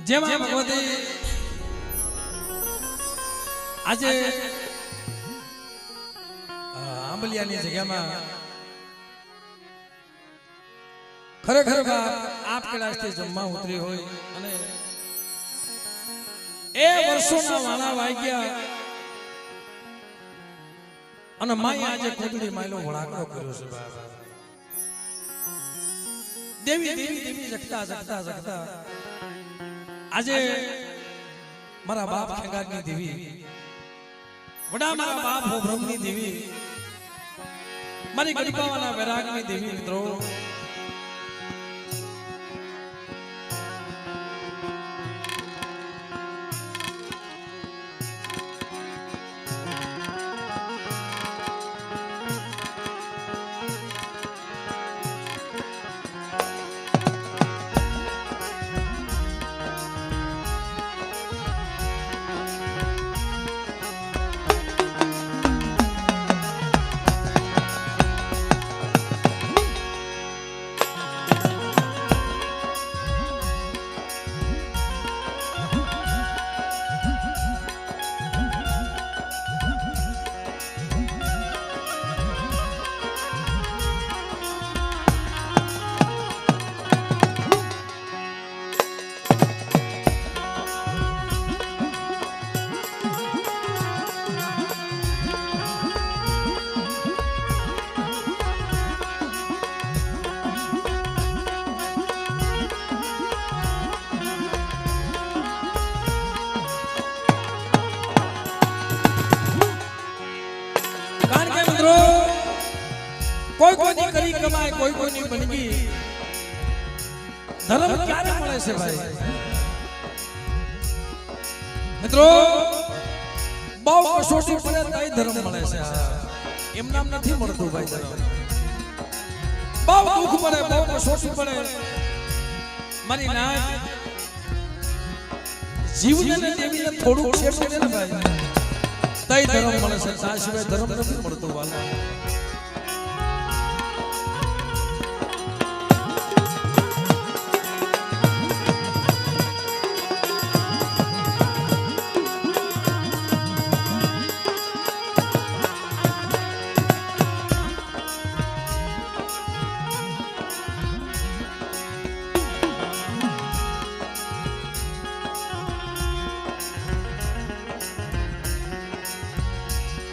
જેમાં ભગવતી આજે આંબલિયાની જગ્યામાં ખરેખર આપ કૈલાસથી જમવા ઉતરી હોય અને એ વર્ષોના વાણા વાગ્યા અને માઈ આજે કુંડળી માયલો વળાકડો કર્યો છે બાબા. દેવી દેવી દેવી જગતા જગતા જગતા આજે મારા બાપ ખેંગારની દેવી, વડા મારા બાપ હોબ્રમની દેવી, મારી ગરીબાવાના વૈરાગની દેવી મિત્રો કોઈ કોઈની કરી કમાય, કોઈ કોઈની બનગી. ધર્મ ક્યારે મળે છે ભાઈ મિત્રો? બહુ કસોટી પડે તઈ ધર્મ મળે છે. એમ નામ નથી મળતું ભાઈ ધર્મ. બહુ દુઃખ પડે, બહુ કસોટી પડે, મારી નાય જીવને દેવીને થોડું ક્ષેત્ર છે ને ભાઈ તઈ ધર્મ મળે છે. આ સિવાય ધર્મ નથી મળતું વાલા.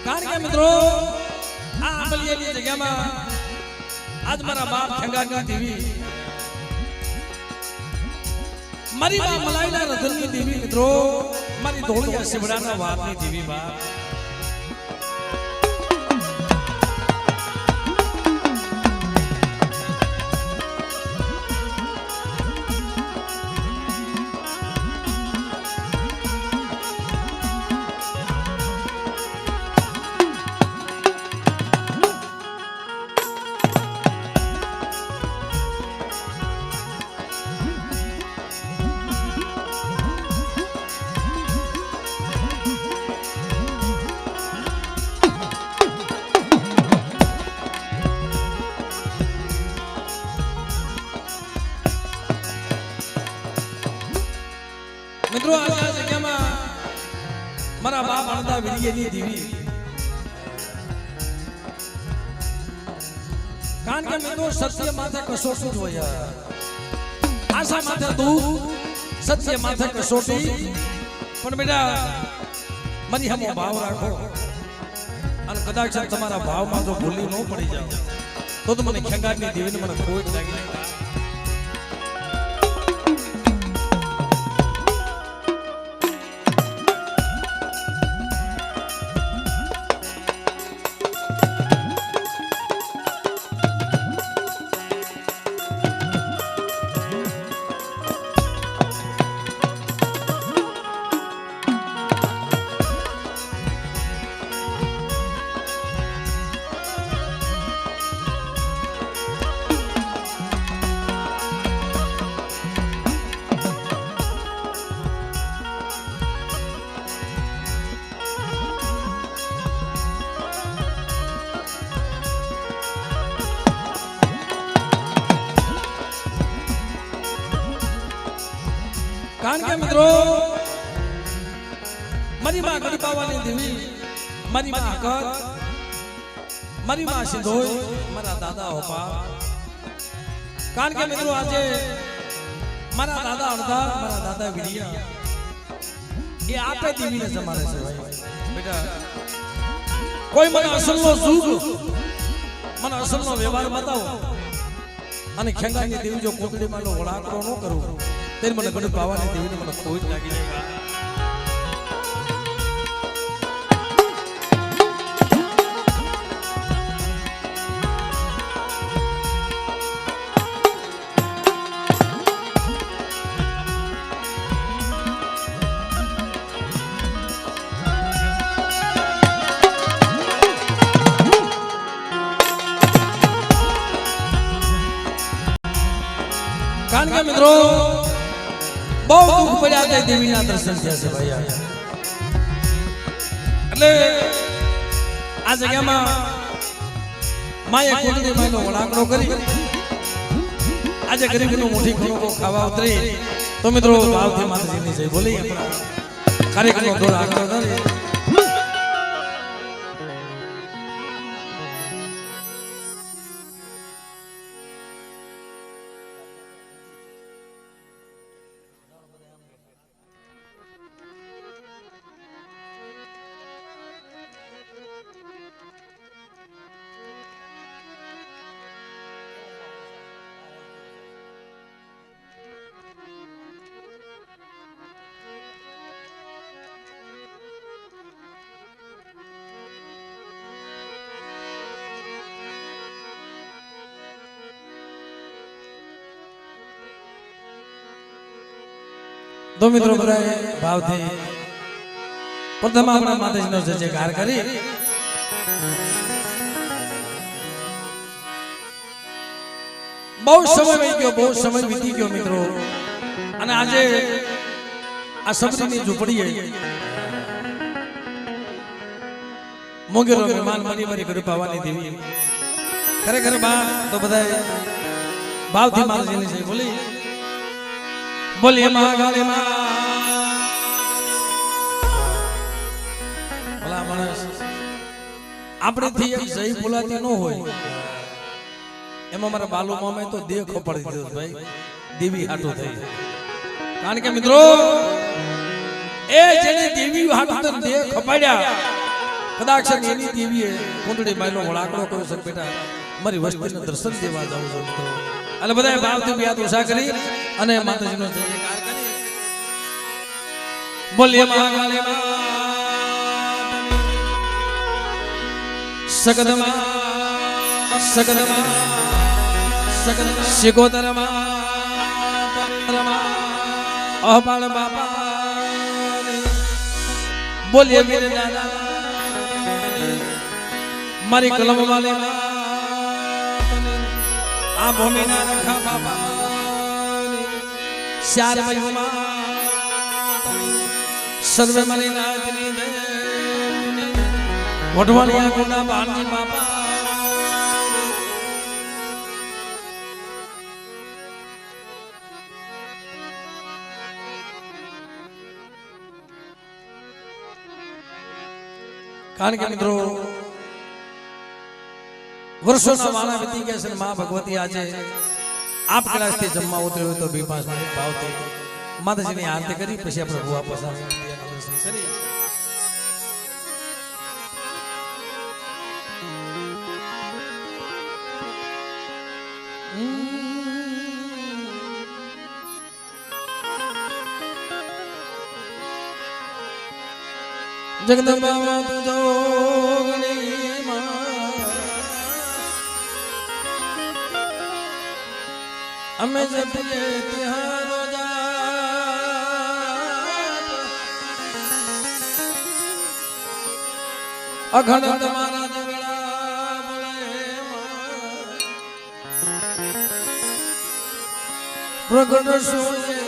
કારણ કે મિત્રો આ આંબલિયાની જગ્યામાં આજ મારા બાપ ખેંગારની દેવી, મારી બા મલાઈના રતનની દેવી મિત્રો, મારી ધોળિયા શિવડાના વારની દેવી બા. મિત્રો આ જગ્યામાં મારા બાપ અણદા વીર્યની દેવી. કારણ કે મિત્રો સત્ય માથે કસોટી જ હોય. આશા માથે દુઃખ, સત્ય માથે કસોટી. પણ બેટા મારી હમો ભાવ રાખો અને કદાચ તમારા ભાવમાં જો ભૂલી ન પડી જાવ તો મને ખેંગારની દેવીને મને કોઈ લાગી નહીં. કારણ કે મિત્રો મારી માં ગણપાવાની દેવી, મારી માં હકત, મારી માં સિંધોઈ, મારા દાદા હોપા. કારણ કે મિત્રો આજે મારા દાદા અડધા, મારા દાદા વિડિયા એ આપે દેવીને જમાડે છે ભાઈ. બેટા કોઈ મને અસલનો જુગ, મને અસલનો વ્યવહાર બતાવો અને ખેંગાની દેવી જો કોકડીમાં વળાકડો ન કરું તે મને ગણપાવાની દેવીને મને કોઈ જ લાગી જાય. કારણ કે મિત્રો બહુ દુઃખ પડ્યા છે દેવીના દર્શન થયા છે ભાઈ. એટલે આ જગ્યામાં માએ કોટડી માનો વળાકડો કરી આજે ગરીબનો મોટી ખોણો ખાવા ઉતરી તો મિત્રો ભાવથી માતાજીની જય બોલી કાર્યક્રમનો થોડો આગળ કરી. તો મિત્રો બધાએ ભાવથી પ્રથમ આપણા માતાજીનો જય જયકાર કરી બહુ સમય વી ગયો, બહુ સમય વીતી ગયો મિત્રો. અને આજે આ સબરીની ઝૂંપડીએ મોગેરો મહેમાન મારી મારી ગણપાવાની દેવી ખરેખર બા તો બધાએ ભાવથી માતાજીની જય બોલી. બોલીએ મહાકાળી માં. ભલા માણસ આપણેથી એક જય બોલાતી ન હોય એમાં મારા બાલુ મામે તો દેહ ખોપાડી દીધો ભાઈ, દેવી હાટો થઈ. કારણ કે મિત્રો એ જેને દેવી હાટો દેહ ખપાડ્યા કદાચ એની દેવીએ કુંડળી માયલો વળાકડો કર્યો છે. બેટા મારી વસ્તીને દર્શન દેવા જાઉં છું મિત્રો. એટલે બધાએ ભાવથી યાદ ઉષા કરી અને માતાજીનો જય જયકાર કરી. બોલીએ મહાકાળી માં. સગદમાં સગદમાં સગદ શિકોતરમાં અહપાળ બાપા. બોલીએ વીર દાદા મારી કલમ વાલે આ ભૂમિના રખા બાપા ચાર મહિમાં સર્વે મની નાથની વઢવાણિયા ગુના બાણજી બાપા. કારણ કે મિત્રો વર્ષોના વાણા વીતી ગયા છે. માં ભગવતી આજે આપ કલાસથી જમવા ઉતર્યો હોય તો 2-5 મિનિટ ભાવથી માતાજીની આરતી કરી પછી આપણે ભુવા પસાર કરી. જગદંબા તુજો ગણી માં અમે જપીએ તિહારો જાપ અખંડ તમારા જગડા બોલે પ્રગટ સોએ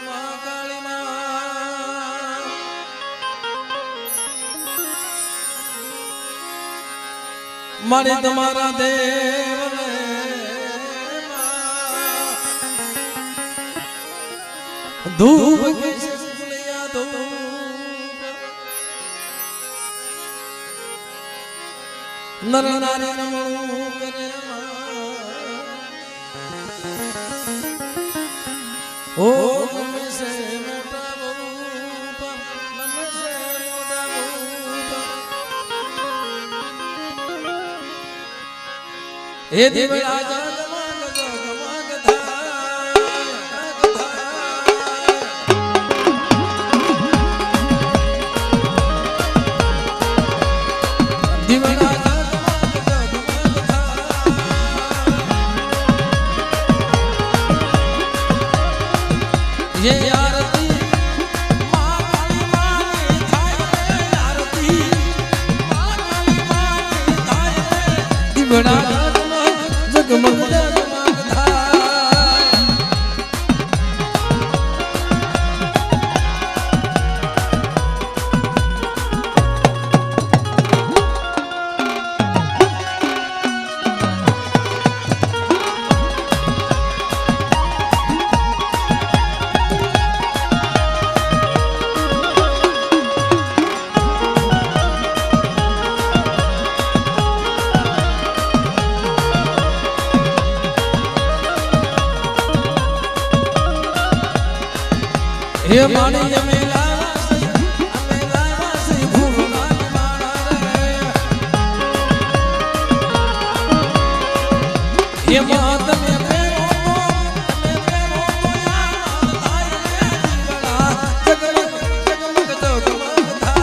મહાકાળી માં. મારી તમારા દેવ ધૂપ કેસે સુલયા ધૂપ નર નારી નમણું કરે ઓ નમે સે મોટા બહુપ નમે સે મોટા બહુપ એ દીવડા જગમગ જગમગ ये आरती मां काली मां थाय आरती मां काली मां थाय दिवड़ा जगमग जगमग थाय हे मानी अमेला से भूलना माना रे ये बात में प्रेमो तो यार थाय जीवड़ा जगमग जगमग जगमग था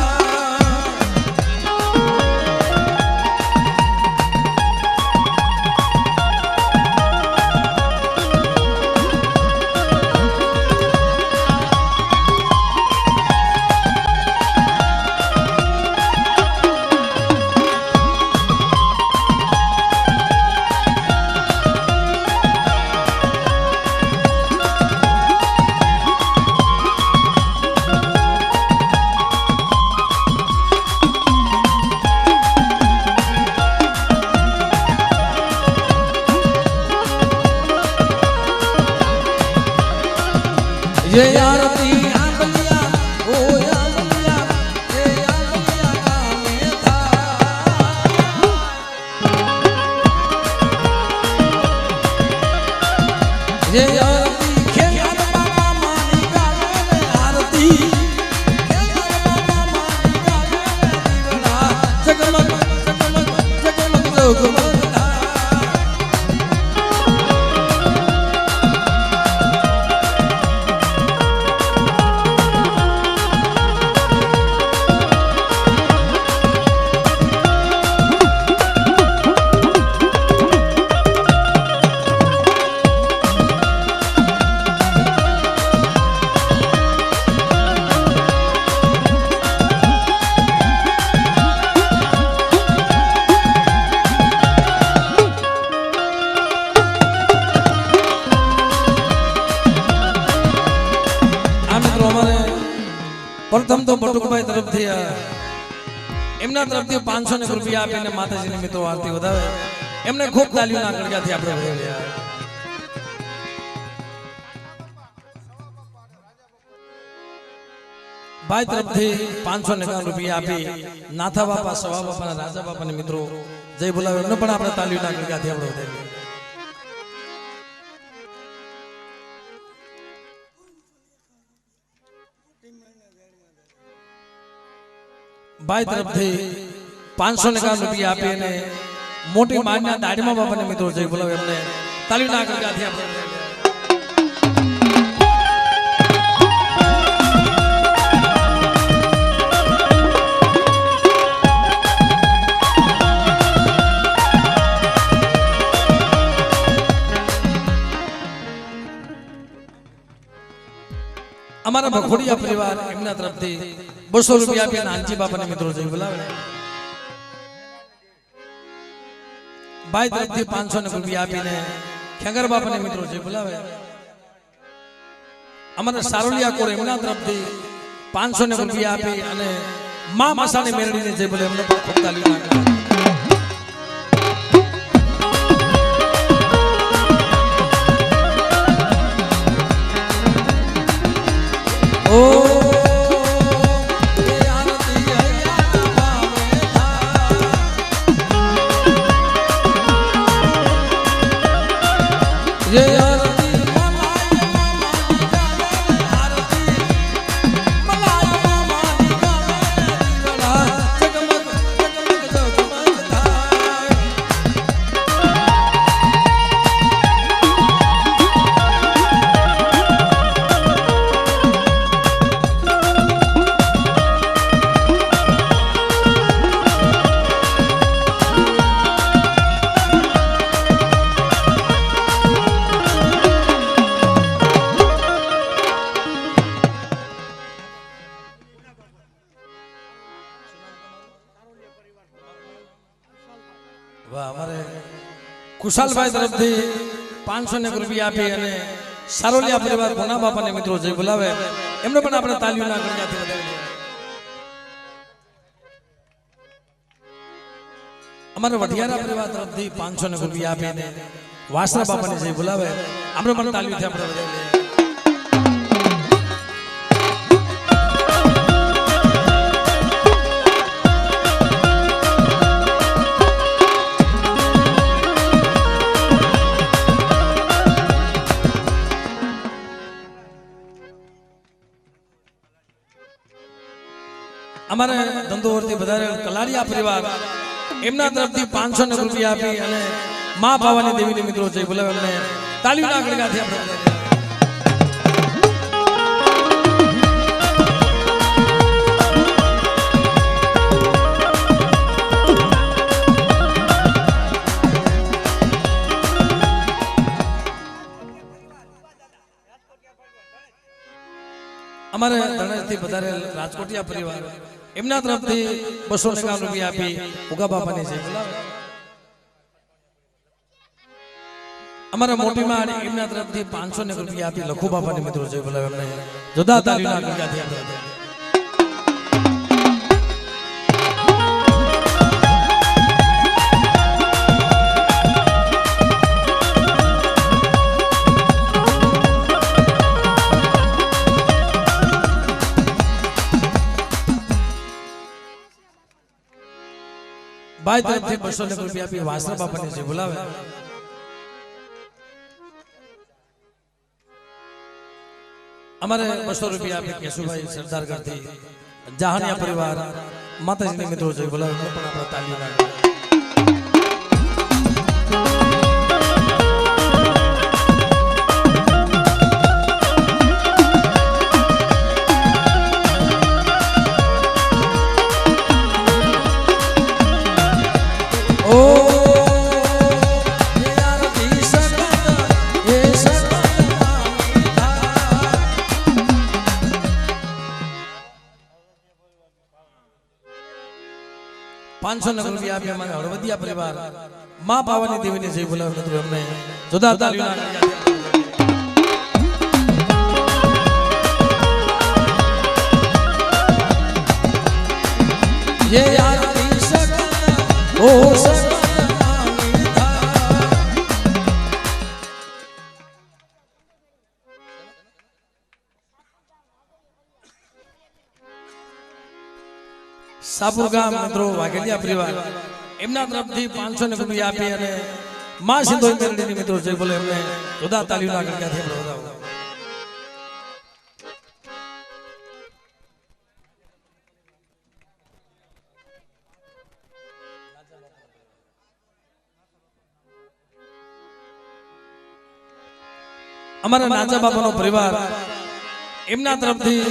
ये आरती आंबलिया ओ आंबलिया ये आंबलिया का में था ये आरती खेल बाबा मानी का आरती खेल बाबा मानी का दीवाना जगमग जगमग जगमग जगमग प्रथम तो बटुकभाई तरफ थी एमना तरफ थी 500 रुपया आपीने माताजी ने मित्रों आरती વધાવે એમને ખૂબ તાલીઓના ગણગાથી આપણે વધાવ્યા ભાઈ તરફથી 591 રૂપિયા આપી નાથા બાપા સવા બાપાના રાજા બાપાને મિત્રો જય બોલાવે એમને પણ આપણે તાલીઓના ગણગાથી આપણે વધાવ્યા भाई तरफ थे 591 रुपया आपी ने मोटी मान्या दाढ़ीमा बापा ने मित्रों जय बोलावे हमने ताली ना कर गाथी આપણે हमारा भखोड़िया परिवार एमना तरफ थी 200 रुपया आपी नानजी बापा ने मित्रों जय बोलावे भाई तरफ थी 500 रुपया आपी ने खेंगर बापा ने मित्रों जय बोलावे हमारा सारोलिया कोर एमना तरफ थी 500 रुपया आपी अने मां मसाने मेरडी ने जय बोले हमने खूब ताली मांगा ઓ कुशालभाई तरफ थी 500 रुपया आपी અને સારોલિયા પરિવાર કોના બાપાને મિત્રો જય બોલાવે એમને પણ આપણે તાલીઓના ગણ્યાથી વધાવી અમારા વઢિયારા પરિવાર તરફથી 500 રૂપિયા આપીને વાસરા બાપાને જય બોલાવે આપણે પણ તાલીઓથી આપણે વધાવી અમારે ધંધોવર્તી વધારે કલારિયા પરિવાર એમના તરફથી 500 રૂપિયા આપી અને માં ભાવાની દેવીને મિત્રો જય બોલાવે એમને તાલીઓના ગણગાથી આપણે અમારે ધણેજથી વધારે રાજકોટિયા પરિવાર એમના તરફથી 251 રૂપિયા આપી ઉગા બાપાને જય બોલાવે અમારા મોટી માં એમના તરફથી 500 રૂપિયા આપી લખુ બાપાને મિત્રો જય બોલાવે એમને જોરદાર તાલીઓના ગણગાથી આપણે भाई तरफથી 200 રૂપિયા આપી વાસરા બાપાને જે બોલાવે અમારે 200 રૂપિયા આપી કેશુભાઈ સરદારગઢથી જહાનિયા પરિવાર માતાજીને મિત્રો જે બોલાવે પણ આપણે તાલીઓ લાગે ₹500 આપી અમારે હળવદિયા પરિવાર માં ભાવાની દેવીને જય બોલાવે મિત્રો એમને જોરદાર તાલીઓના ये आरती सगन ओ सगन सापुर गाम મિત્રો વાઘેલિયા પરિવાર એમના તરફથી 500 રૂપિયા આપી અને માં સિંધોઈ મેરડીની મિત્રો જય બોલે એમને જોરદાર તાલીઓના ગણગાથી આપણે વધાવો અમારા નાચા બાપાનો પરિવાર એમના તરફથી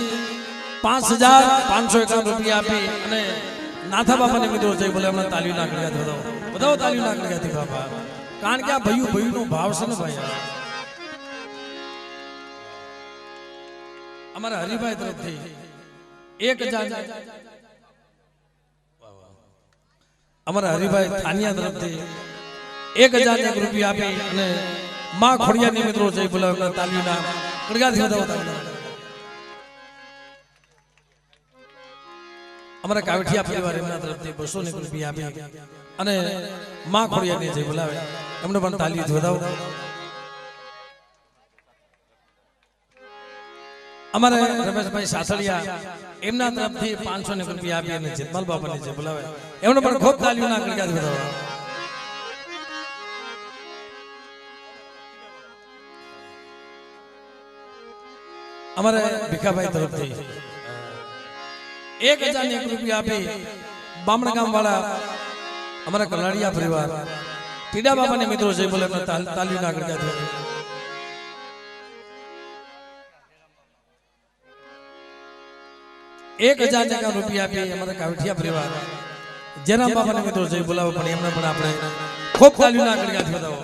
5551 રૂપિયા આપી અને નાથા બાપાને મિત્રો જય બોલે એમને તાલીઓના ગણગાથી વધાવો વધાવો તાલીઓના ગણગાથી બાપા કારણ કે આ ભઈનો ભાવ છે ને ભાઈ અમારા હરિભાઈ તરફથી 1000 અમારા હરિભાઈ થાનિયા તરફથી 1001 રૂપિયા આપી અને માં ખોડિયાની મિત્રો જય બોલે એમને તાલીઓના ગણગાથી વધાવો અમારા કાવઠિયા પરિવાર એમના તરફથી 200 રૂપિયા આપી અને માં ખોડિયાને જય બોલાવે એમને પણ તાલીઓ વધાવો અમારે રમેશભાઈ સાસળિયા એમના તરફથી 500 રૂપિયા આપી અને જેતમાલ બાપાને જે બોલાવે એમને પણ ખૂબ તાલીઓના ગણગાટ વધાવો. અમારે ભીખાભાઈ તરફથી 1001 રૂપિયા આપી બામણા ગામ વાળા અમારા કલાડિયા પરિવાર ટીડા બાપાને મિત્રો જે બોલે તાલીઓના ગણગાટ વધાવો. 1000 રૂપિયા આપી અમારા કાવઠિયા પરિવાર જેના બાપાને મિત્રો જય બોલાવો પણ એમને પણ આપણે ખૂબ તાલીઓના ગણગાટ વધાવો.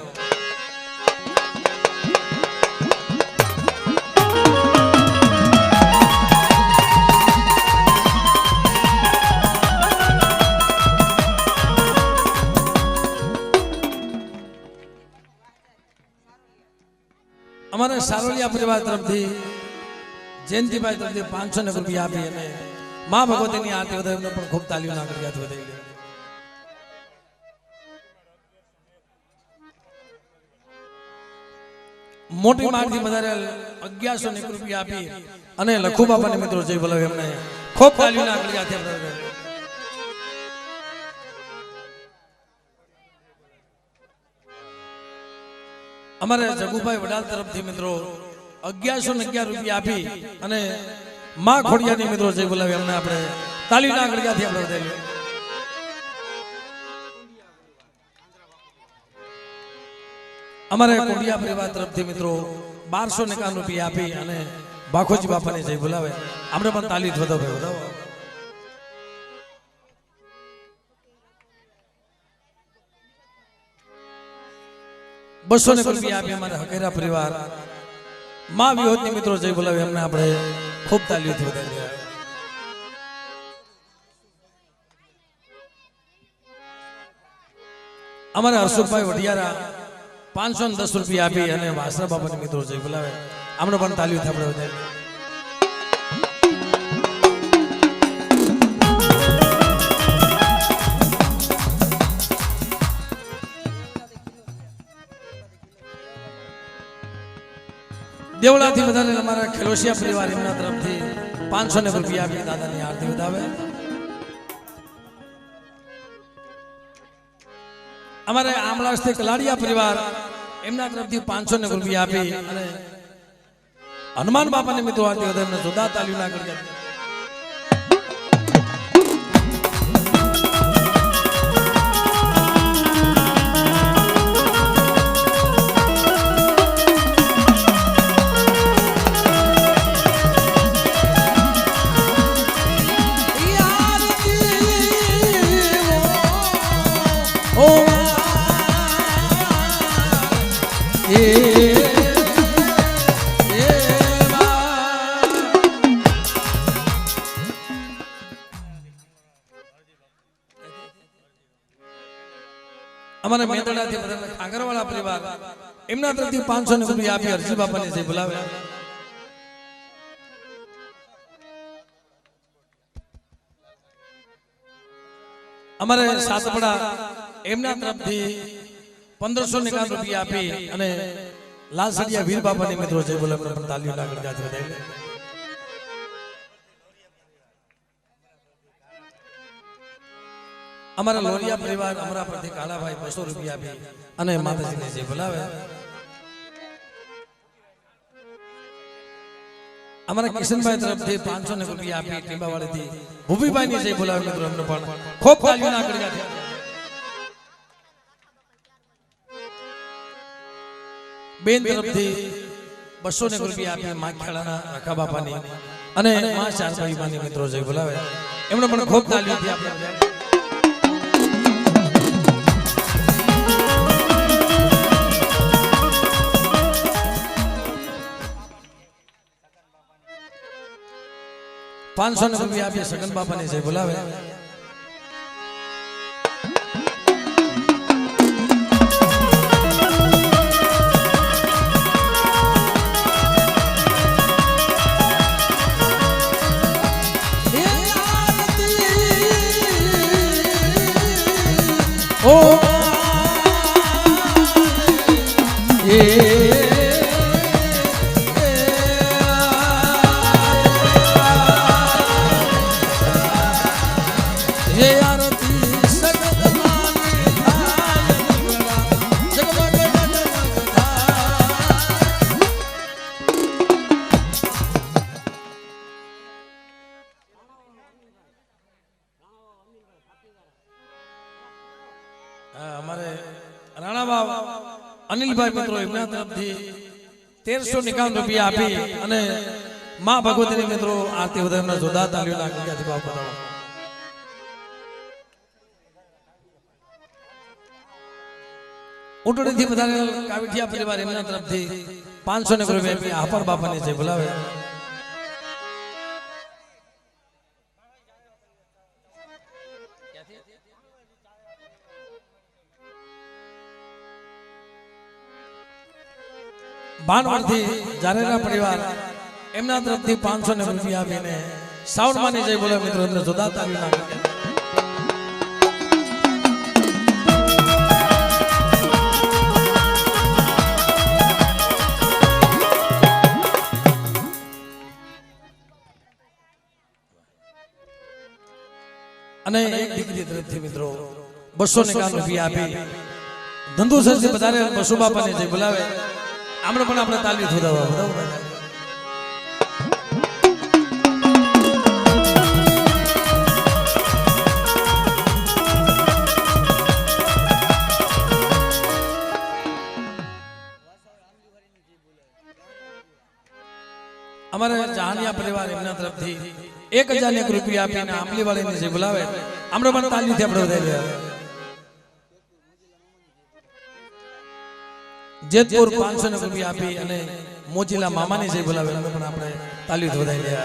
અમારા સારોલિયા પરિવાર તરફથી જયંતિભાઈ તરફથી 500 રૂપિયા આપી અને મા ભગવતીની આરતી વધાવી એમને પણ ખૂબ તાલીઓના ગણગાટ વધાવી. મોટી મારથી વધારે 1101 રૂપિયા આપી અને લખુ બાપાને મિત્રો જય બોલાવે એમને ખૂબ તાલીઓના ગણગાટ વધાવી. અમારે જગુભાઈ વડાલ તરફથી મિત્રો 1111 રૂપિયા આપી અને માં ખોડિયાની મિત્રો જય બોલાવે એમને આપણે તાલીના ગણગાથી આપણે વધાવીએ. અમારે કોડિયા પરિવાર તરફથી મિત્રો 1291 રૂપિયા આપી અને બાખોજી બાપાને જય બોલાવે આપણે પણ તાલી વધાવો. ₹200 રૂપિયા આપી અમારા હકેરા પરિવાર માં વિહોતની મિત્રો જય બોલાવે એમને આપણે ખૂબ તાલીઓથી વધાવીએ. અમારા હર્ષુભાઈ વઢિયારા 510 રૂપિયા આપી અને વાસરા બાપાની મિત્રો જય બોલાવે આપણે પણ તાલીઓથી આપણે વધાવીએ. દેવળાથી વધારે અમારા ખેલોશિયા પરિવાર એમના તરફથી 500 રૂપિયા આપી દાદાની આરતી વધાવે. અમારે આમલાસથી કલાડિયા પરિવાર એમના તરફથી 500 રૂપિયા આપી અને હનુમાન બાપાને મિત્રો આરતી વધાવે એમને જોરદાર તાલીઓના ગણગાટ. અમારા મેંદડાથી આગરવાળા પરિવાર એમના તરફથી 500 રૂપિયા આપી હરજી બાપાને જે બોલાવે. અમારે સાતપડા એમના તરફથી 1591 રૂપિયા આપી અને લાલસડિયા વીર બાપાને મિત્રો જે બોલાવે પણ તાલીઓના ગણગાટ વધાવી. અમારા લોરિયા પરિવાર અમારા પરથી કાળાભાઈ 200 રૂપિયા આપી અને માતાજીને જે બોલાવે. અમારા કિશનભાઈ તરફથી 500 રૂપિયા આપી ટીંબાવાડીથી ભૂપીભાઈને જે બોલાવે મિત્રો એમને પણ ખૂબ તાલીઓના ગણગાટ. બેન તરફથી 200 રૂપિયા આપી મા ખેડાના રખા બાપાની અને મા ચારભાઈમાની મિત્રો જે બોલાવે એમને પણ ખૂબ તાલીઓથી આપણે 500 રૂપિયા આપી સગન બાપાને જે બોલાવે. અનિલભાઈ મિત્રો એમના તરફથી 1351 રૂપિયા આપી અને માં ભગવતીની મિત્રો આરતી વધારે જોરદાર તાલીઓ નાખી ત્યાંથી ભાવ બનાવો. ઉટડીથી વધારે કાવીઠિયા પરિવાર એમના તરફથી 500 રૂપિયા આપર બાપાની છે બોલાવે. ભાનવડથી જારેરા પરિવાર એમના તરફથી 500 રૂપિયા આપીને સાઉન્ડમાંની જય બોલે મિત્રો એમને જોરદાર તાલીઓ નાખી. અને એક દીકરી તરફથી મિત્રો 251 રૂપિયા આપી ધંધુ સરથી વધારે બસુ બાપાને જય બોલાવે. આમણે પણ આપણે તાલી થોડાવા બરાબર. અમારે જહાનિયા પરિવાર એમના તરફથી 1001 રૂપિયા આપીને આંબલી વાળીને જે બોલાવે આમણે પણ તાલીથી આપણે વધારી. જેતપુર 500 રૂપિયા આપી અને મોચીલા મામાની જે બોલાવે એમને પણ આપણે તાલીથી વધારી.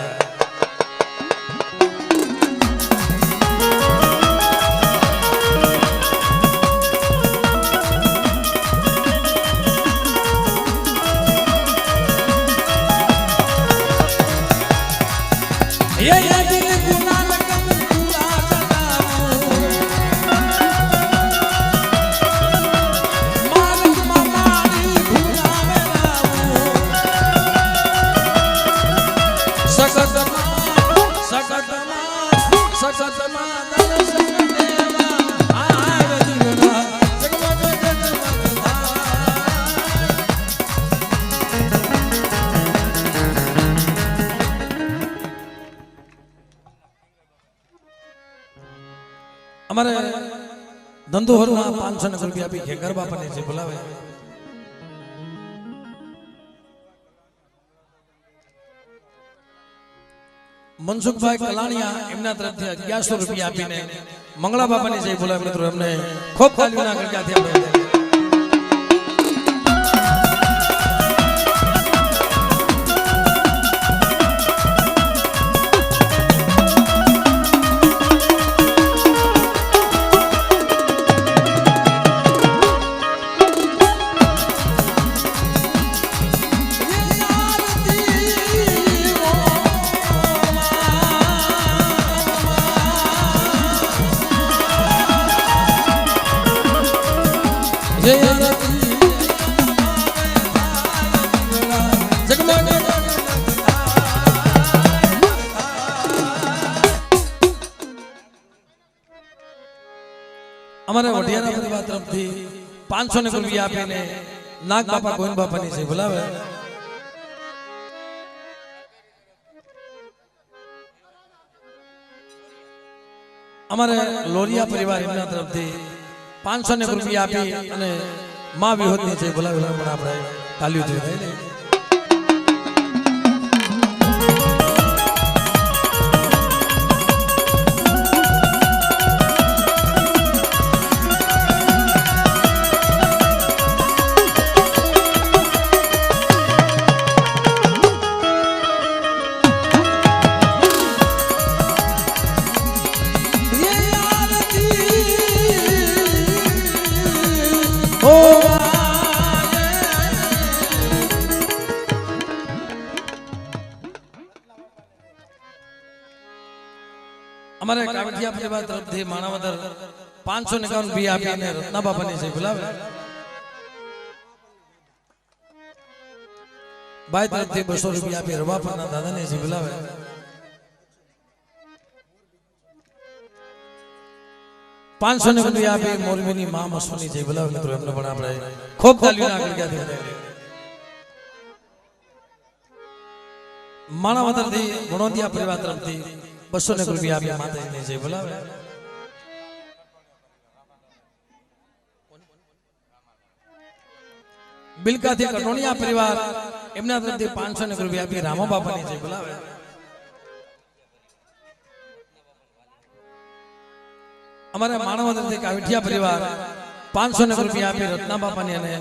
અમારે ધંધોહરમાં 500 રૂપિયા આપી ખેકર બાપાને જે બોલાવે. મનસુખભાઈ કલાણિયા એમના તરફથી 1100 રૂપિયા આપીને મંગળા બાપાને જે બોલાવે મિત્રો એમને ખૂબ તાલીઓના ગણગાથી આપણે. અમારે વઢિયારા પરિવાર તરફથી 500 રૂપિયા આપીને નાગ બાપા ગોવિંદ બાપાની છે બોલાવે. અમારે લોરિયા પરિવાર એમના તરફથી 500 રૂપિયા આપી અને માં વિહોદની છે બોલાવે પણ આપણે તાલીઓ જોઈ. અમારે કાવઠિયા પરિવાર તરફથી માણાવદર 551 રૂપિયા આપીને રત્ના બાપાની છે બોલાવે. ભાઈ તરફથી 200 રૂપિયા આપી રવાપરના દાદાને છે બોલાવે. પાંચસો રૂપિયા આપી મોરબીની મા મસૂની છે બોલાવે મિત્રો એમને પણ આપણે ખૂબ તાલીઓના આગળ ગયા. માણાવદરથી ગુણોદિયા પરિવાર તરફથી 200 રૂપિયા આપી માતાજીને છે બોલાવે. બિલકાથી કટોણિયા પરિવાર એમના તરફથી 500 રૂપિયા આપી રામો બાપાની જય બોલાવે. અમારા માનવ તરફથી કાવઠિયા પરિવાર 500 રૂપિયા આપી રત્ના બાપાની અને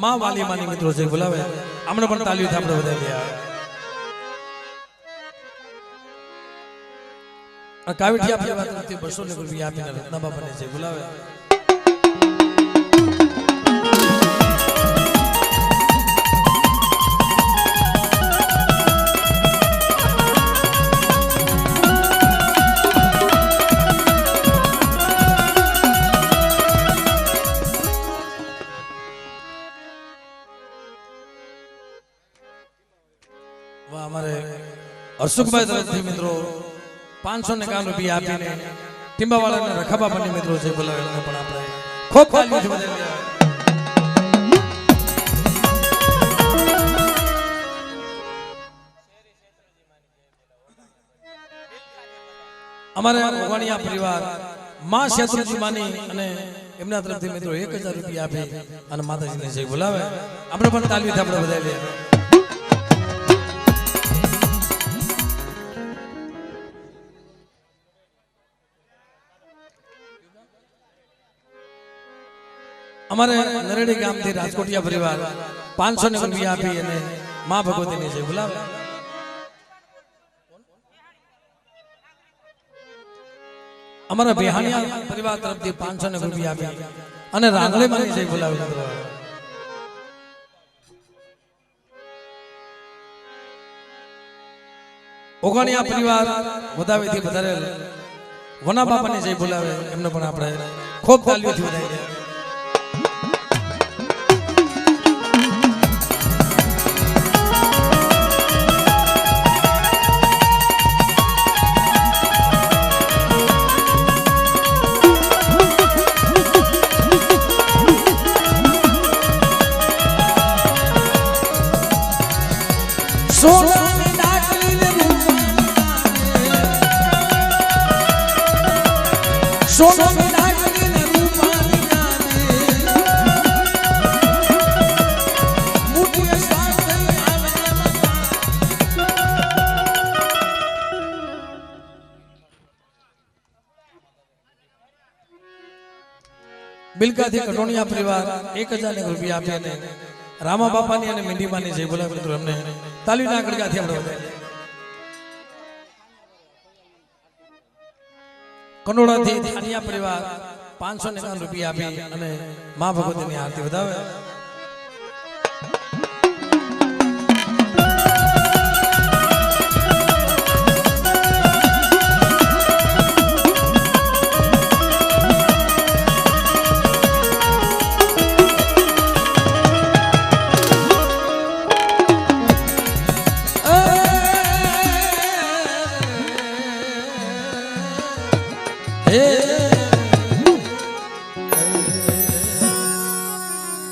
માં વાલી માની મિત્રો જય બોલાવે. આમને પણ તાલીઓથી આપણે વધાવી. કાવઠિયા પરિવાર તરફથી 200 રૂપિયા આપીને રત્ના બાપાને જય બોલાવે. हमारे हर्षुखभाई तरफથી મિત્રો 551 રૂપિયા આપીને ટીંબાવાળાના રખાબા બની મિત્રો છે બોલાવેલા પણ આપણે ખૂબ તાલીઓથી વધાવી. અમારે ઓવાણિયા પરિવાર માં શેત્રુજી માની અને એમના તરફથી મિત્રો 1000 રૂપિયા આપી અને માતાજીને જય બોલાવે. આપણે પણ તાલીઓથી આપણે વધાવી. અમારે નરેડી ગામથી રાજકોટિયા પરિવાર 500 રૂપિયા આપી અને માં ભગવતીની જય બોલાવે. અમારા બિહાણિયા પરિવાર તરફથી 500 રૂપિયા આપી અને રાંગળે માની જય બોલાવે. ઓગાણિયા પરિવાર વધાવેથી વધારે વના બાપાની જય બોલાવે. એમને પણ આપણે ખૂબ તાલીઓથી વધાવી. सोनो में नाचने ने रूपाली गाने मुठिया साथ में आवे બિલકાથી કટોણિયા પરિવાર 1000 રૂપિયા આપીને રામા બાપાની અને મીંડી માની જય બોલાવે. મિત્રો અમને તાલીના ગળગાથી આપણે વધાવીએ. કનોડાથી ધાનિયા પરિવાર 551 રૂપિયા આપી અને માં ભગવતીની આરતી વધાવે. Hey